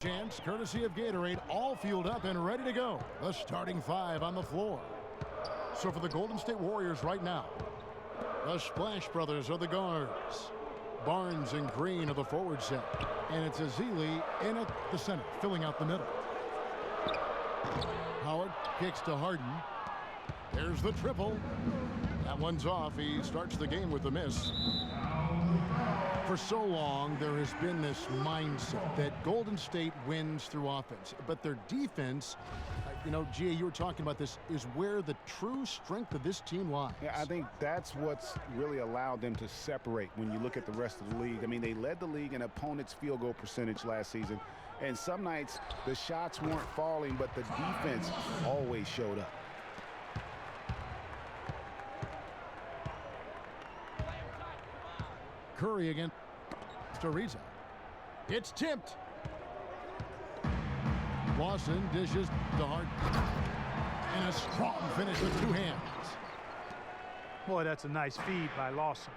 Chance, courtesy of Gatorade, all fueled up and ready to go. The starting five on the floor. So for the Golden State Warriors right now, the Splash Brothers are the guards. Barnes and Green are the forward set. And it's Ezeli in at the center, filling out the middle. Howard kicks to Harden. There's the triple. That one's off. He starts the game with a miss. For so long, there has been this mindset that Golden State wins through offense, but their defense, Gia, you were talking about this, is where the true strength of this team lies. Yeah, I think that's what's really allowed them to separate when you look at the rest of the league. I mean, they led the league in opponents' field goal percentage last season, and some nights the shots weren't falling, but the defense always showed up. Curry against Ariza. It's tipped. Lawson dishes to Harden. And a strong finish with two hands. Boy, that's a nice feed by Lawson.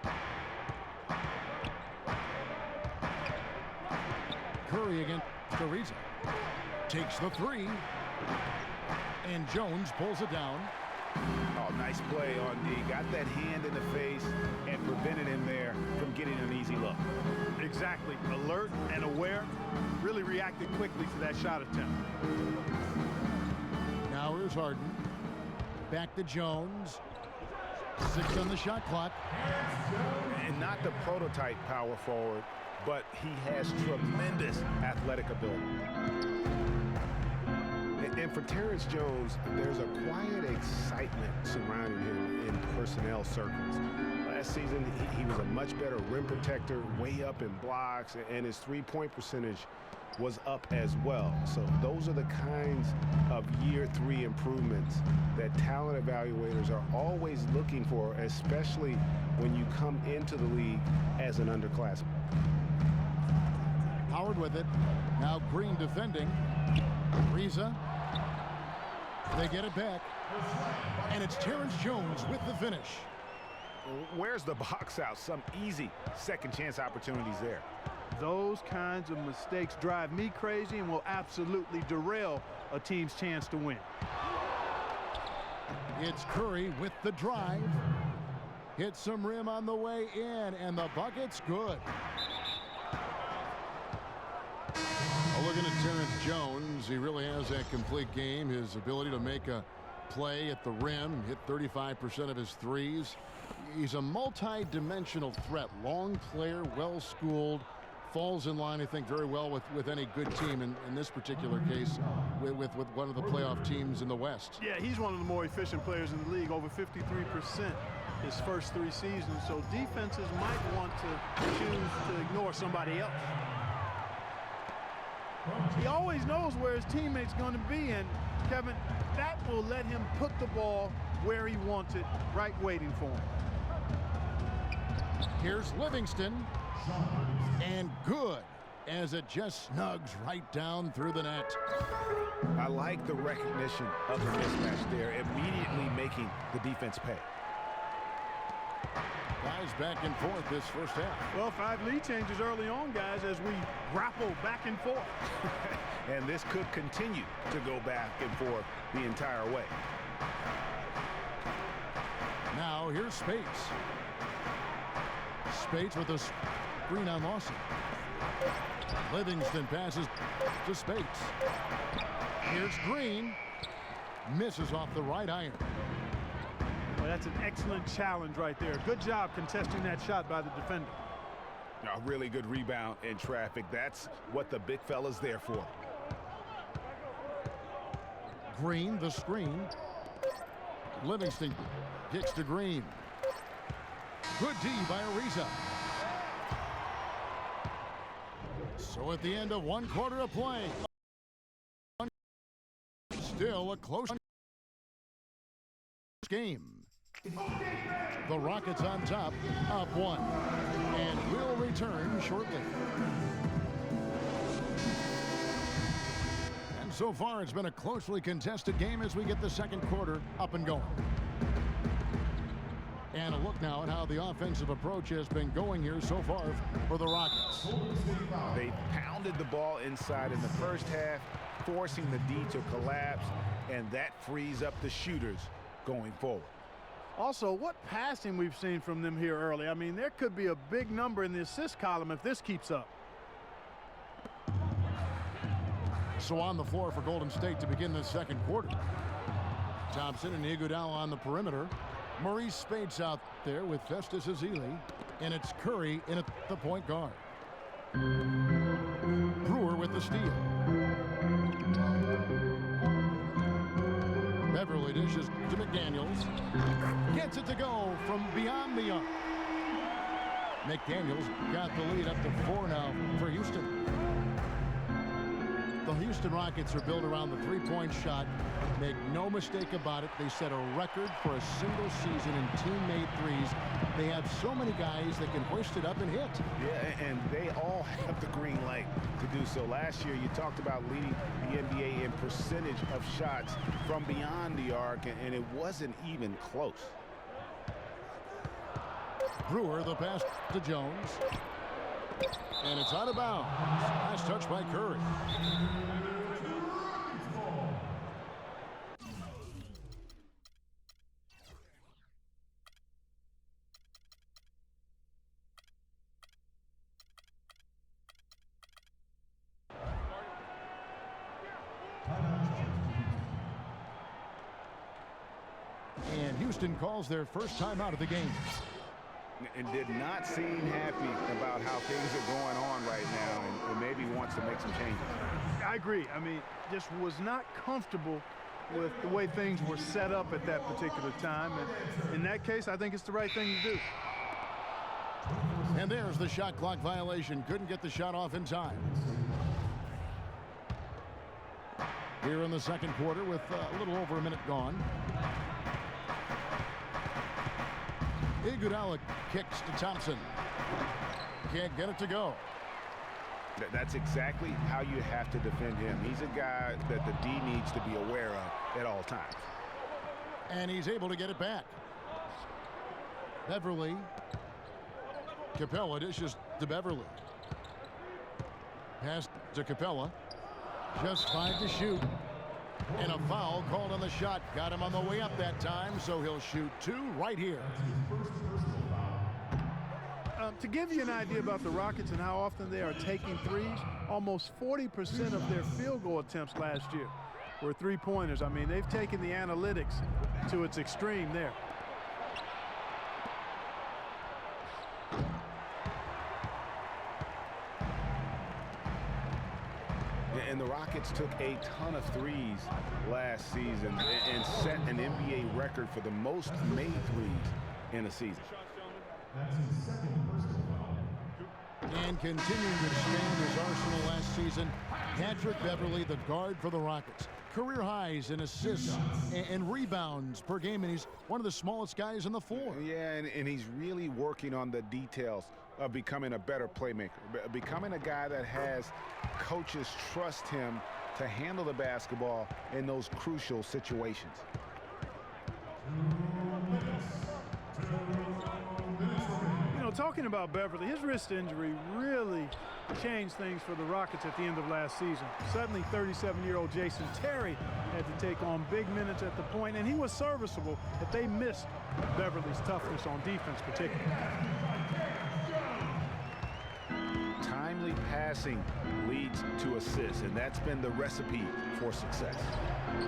Curry against Ariza. Takes the three. And Jones pulls it down. Oh, nice play on D. Got that hand in the face and prevented him there from getting an easy look. Exactly. Alert and aware. Really reacted quickly to that shot attempt. Now here's Harden. Back to Jones. 6 on the shot clock. And not the prototype power forward, but he has tremendous athletic ability. And for Terrence Jones, there's a quiet excitement surrounding him in personnel circles. Last season, he was a much better rim protector, way up in blocks, and his three-point percentage was up as well. So those are the kinds of year-3 improvements that talent evaluators are always looking for, especially when you come into the league as an underclassman. Howard with it. Now Green defending. Ariza. They get it back. And it's Terrence Jones with the finish. Where's the box out? Some easy second chance opportunities there. Those kinds of mistakes drive me crazy and will absolutely derail a team's chance to win. It's Curry with the drive. Hits some rim on the way in, and the bucket's good. Looking at Terrence Jones, he really has that complete game. His ability to make a play at the rim, hit 35% of his threes. He's a multi-dimensional threat. Long player, well-schooled, falls in line, I think, very well with any good team. In this particular case, with one of the playoff teams in the West. Yeah, he's one of the more efficient players in the league, over 53% his first 3 seasons. So defenses might want to choose to ignore somebody else. He always knows where his teammate's going to be, and Kevin, that will let him put the ball where he wants it, right waiting for him. Here's Livingston, and good, as it just snugs right down through the net. I like the recognition of the mismatch there, immediately making the defense pay. Guys back and forth this first half. Well, 5 lead changes early on, guys, as we grapple back and forth. And this could continue to go back and forth the entire way. Now here's Spates. Spates with a screen on Lawson. Livingston passes to Spates. Here's Green. Misses off the right iron. Well, that's an excellent challenge right there. Good job contesting that shot by the defender. A really good rebound in traffic. That's what the big fella's there for. Green, the screen. Livingston kicks to Green. Good D by Ariza. So at the end of 1 quarter of play, still a close game. The Rockets on top, up 1, and will return shortly. And so far, it's been a closely contested game as we get the second quarter up and going. And a look now at how the offensive approach has been going here so far for the Rockets. They pounded the ball inside in the first half, forcing the D to collapse, and that frees up the shooters going forward. Also, what passing we've seen from them here early. I mean, there could be a big number in the assist column if this keeps up. So on the floor for Golden State to begin the second quarter. Thompson and Iguodala on the perimeter. Maurice Spade's out there with Festus Ezeli, and it's Curry in at the point guard. Brewer with the steal. Beverly dishes to McDaniels. Gets it to go from beyond the arc. McDaniels got the lead up to 4 now for Houston. The Houston Rockets are built around the three-point shot. Make no mistake about it, they set a record for a single season in team-made threes. They have so many guys that can hoist it up and hit. Yeah, and they all have the green light to do so. Last year, you talked about leading the NBA in percentage of shots from beyond the arc, and it wasn't even close. Brewer, the pass to Jones. And it's out of bounds. Nice touch by Curry. And Houston calls their first time out of the game. And did not seem happy about how things are going on right now, and maybe wants to make some changes. I agree. I mean, just was not comfortable with the way things were set up at that particular time. And in that case, I think it's the right thing to do. And there's the shot clock violation. Couldn't get the shot off in time. Here in the second quarter with a little over a minute gone. Iguodala kicks to Thompson. Can't get it to go. That's exactly how you have to defend him. He's a guy that the D needs to be aware of at all times. And he's able to get it back. Beverly. Capella dishes to Beverly. Pass to Capella. Just 5 to shoot. And a foul called on the shot. Got him on the way up that time, so he'll shoot 2 right here. To give you an idea about the Rockets and how often they are taking threes, almost 40% of their field goal attempts last year were three-pointers. I mean, they've taken the analytics to its extreme there. And the Rockets took a ton of threes last season and set an NBA record for the most made threes in a season. And continuing to expand his arsenal last season, Patrick Beverly, the guard for the Rockets. Career highs in assists and rebounds per game, and he's one of the smallest guys on the floor. Yeah, and he's really working on the details of becoming a better playmaker, becoming a guy that has coaches trust him to handle the basketball in those crucial situations. You know, talking about Beverly, his wrist injury really changed things for the Rockets at the end of last season. Suddenly, 37-year-old Jason Terry had to take on big minutes at the point, and he was serviceable, but they missed Beverly's toughness on defense particularly. Timely passing leads to assists, and that's been the recipe for success.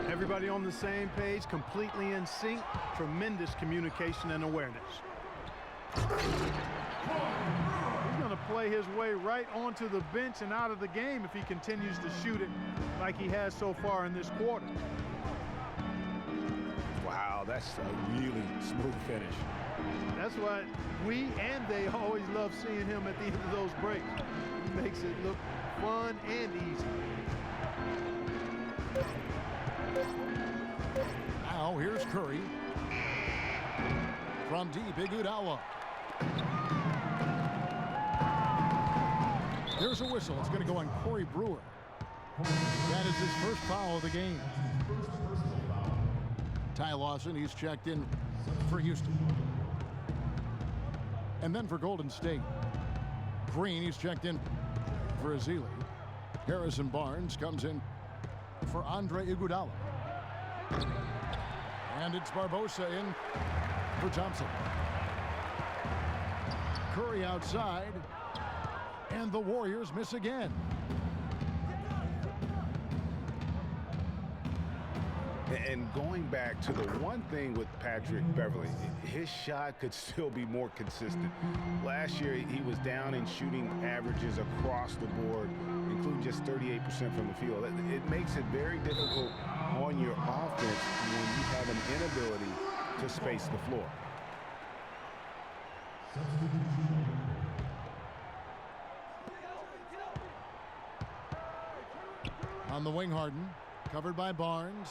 Everybody on the same page, completely in sync, tremendous communication and awareness. He's going to play his way right onto the bench and out of the game if he continues to shoot it like he has so far in this quarter. Wow, that's a really smooth finish. That's why we and they always love seeing him at the end of those breaks. He makes it look fun and easy. Now here's Curry. From deep, Iguodala. There's a whistle. It's going to go on Corey Brewer. That is his first foul of the game. Ty Lawson, he's checked in for Houston. And then for Golden State, Green, he's checked in for Ezeli. Harrison Barnes comes in for Andre Iguodala. And it's Barbosa in for Thompson. Curry outside, and the Warriors miss again. And going back to the one thing with Patrick Beverley, his shot could still be more consistent. Last year, he was down in shooting averages across the board, including just 38% from the field. It makes it very difficult on your offense when you have an inability to space the floor. On the wing, Harden, covered by Barnes.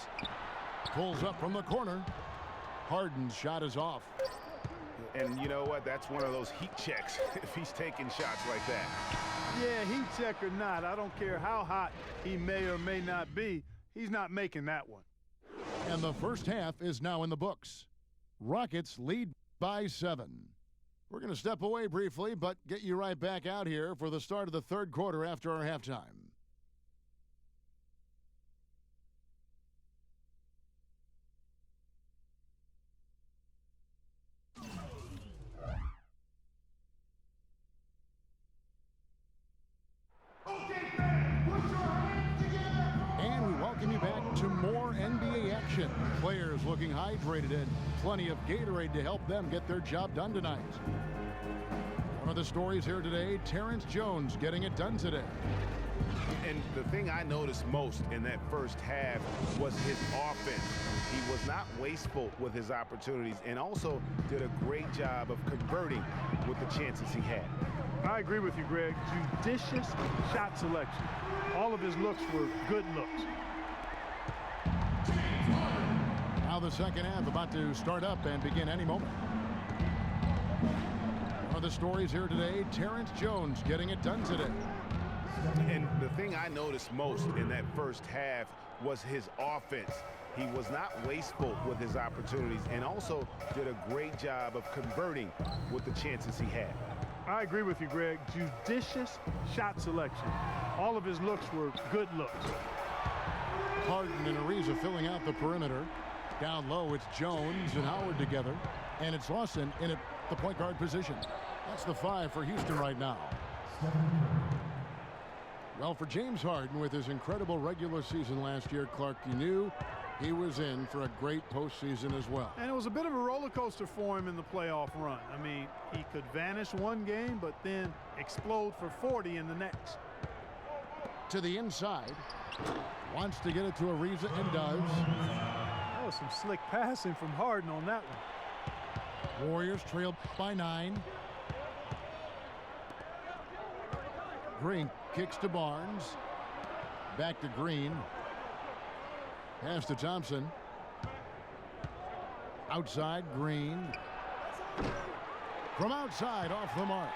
Pulls up from the corner. Harden's shot is off. And you know what? That's one of those heat checks if he's taking shots like that. Yeah, heat check or not, I don't care how hot he may or may not be, he's not making that one. And the first half is now in the books. Rockets lead by 7. We're going to step away briefly, but get you right back out here for the start of the third quarter after our halftime. And we welcome you back to more NBA action. Players looking hydrated and plenty of Gatorade to help them get their job done tonight. One of the stories here today, Terrence Jones getting it done today. And the thing I noticed most in that first half was his offense. He was not wasteful with his opportunities and also did a great job of converting with the chances he had. I agree with you, Greg. Judicious shot selection. All of his looks were good looks. Now the second half about to start up and begin any moment. One of the stories here today, Terrence Jones getting it done today. And the thing I noticed most in that first half was his offense. He was not wasteful with his opportunities and also did a great job of converting with the chances he had. I agree with you, Greg. Judicious shot selection. All of his looks were good looks. Harden and Ariza filling out the perimeter. Down low, it's Jones and Howard together. And it's Lawson in at the point guard position. That's the 5 for Houston right now. Well, for James Harden, with his incredible regular season last year, Clark, you knew he was in for a great postseason as well. And it was a bit of a roller coaster for him in the playoff run. I mean, he could vanish one game, but then explode for 40 in the next. To the inside. Wants to get it to Ariza and does. That was some slick passing from Harden on that one. Warriors trailed by 9. Green kicks to Barnes. Back to Green. Pass to Thompson. Outside, Green. From outside, off the mark.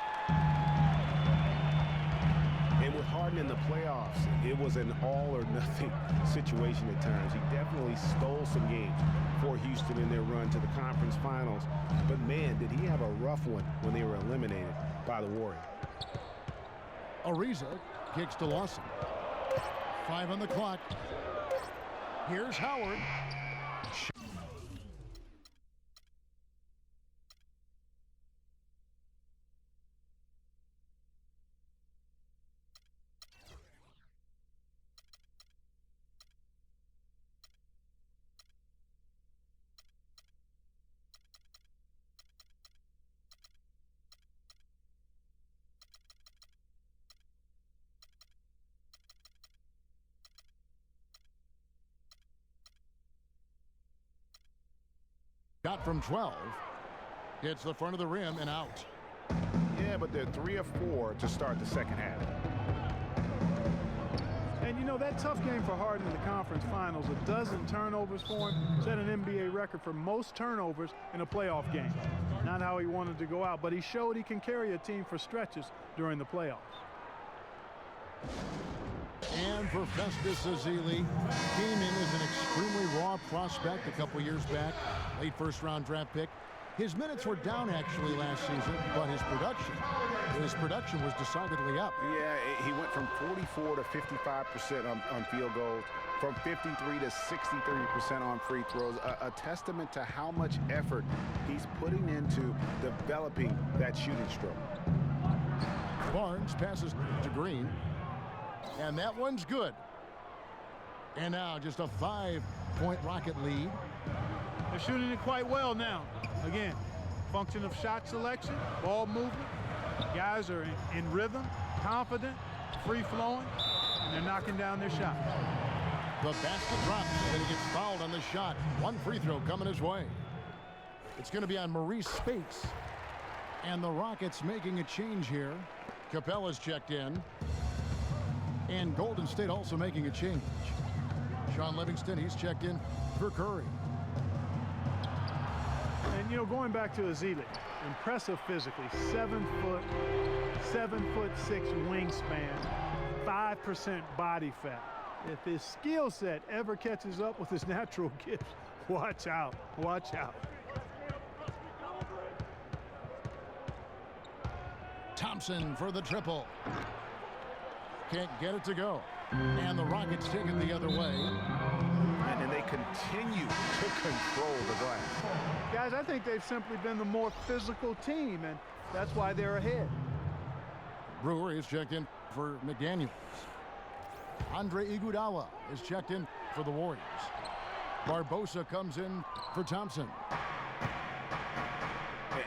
And with Harden in the playoffs, it was an all-or-nothing situation at times. He definitely stole some games for Houston in their run to the conference finals. But, man, did he have a rough one when they were eliminated by the Warriors. Ariza kicks to Lawson. 5 on the clock. Here's Howard. Shot from 12. Hits the front of the rim and out. Yeah, but they're 3 of 4 to start the second half. And, you know, that tough game for Harden in the conference finals, a dozen turnovers for him, set an NBA record for most turnovers in a playoff game. Not how he wanted to go out, but he showed he can carry a team for stretches during the playoffs. And for Festus Ezeli, came in as an extremely raw prospect a couple years back, late first-round draft pick. His minutes were down actually last season, but his production was decidedly up. Yeah, he went from 44 to 55% on field goals, from 53 to 63% on free throws, a testament to how much effort he's putting into developing that shooting stroke. Barnes passes to Green, and that one's good. And now just a 5-point Rocket lead. They're shooting it quite well now. Again, function of shot selection, ball movement. Guys are in rhythm, confident, free-flowing, and they're knocking down their shot. The basket drops, and he gets fouled on the shot. One free throw coming his way. It's going to be on Maurice Spates. And the Rockets making a change here. Capella's checked in. And Golden State also making a change. Sean Livingston, he's checked in for Curry. And, you know, going back to Ezeli, impressive physically, 7 foot, 7'6" wingspan, 5% body fat. If his skill set ever catches up with his natural gifts, watch out, watch out. Thompson for the triple. Can't get it to go. And the Rockets take it the other way. And then they continue to control the glass. Guys, I think they've simply been the more physical team, and that's why they're ahead. Brewer is checked in for McDaniels. Andre Iguodala is checked in for the Warriors. Barbosa comes in for Thompson.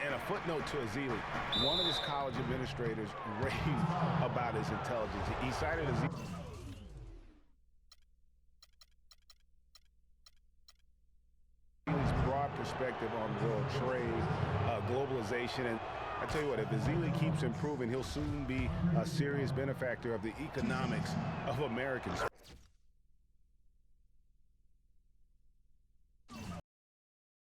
And a footnote to Ezeli, one of his college administrators raved about his intelligence. He cited Ezeli's broad perspective on world trade, globalization, and I tell you what, if Ezeli keeps improving, he'll soon be a serious benefactor of the economics of American sport.